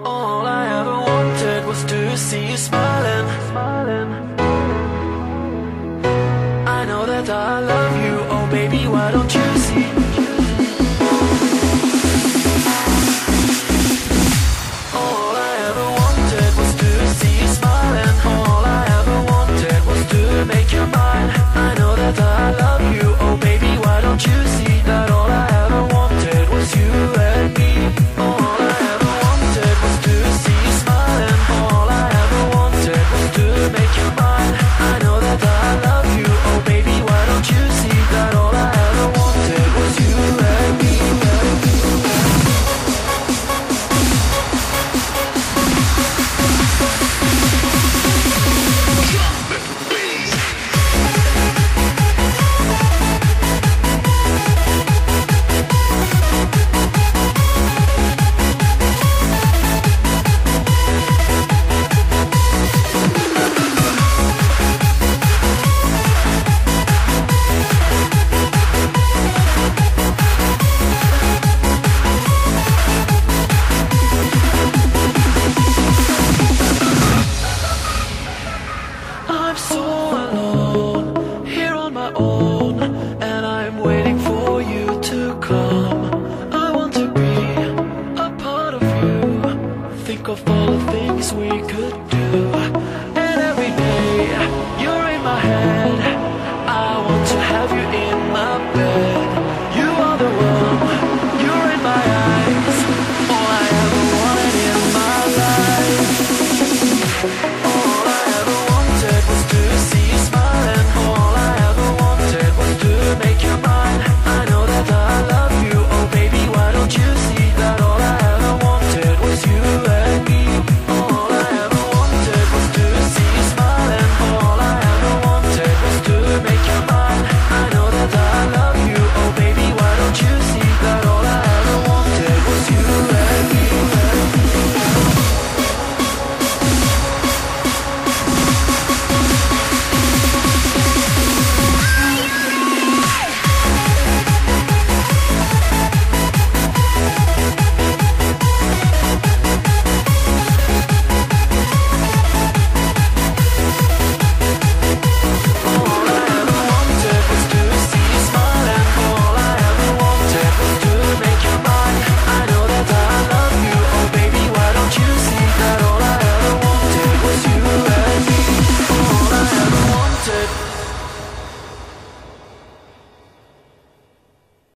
All I ever wanted was to see you smiling. I know that I love you, oh baby, why don't you see? All I ever wanted was to see you smiling. All I ever wanted was to make you mine. I know that I love you, oh baby, why don't you see that all I ever wanted was you and me? All I ever wanted was to see you smiling. All I ever wanted was to make you mine. I know that I love you, oh baby, why don't you see that all I ever wanted was you and me? I'm so alone, here on my own, and I'm waiting for you to come. I want to be a part of you. Think of all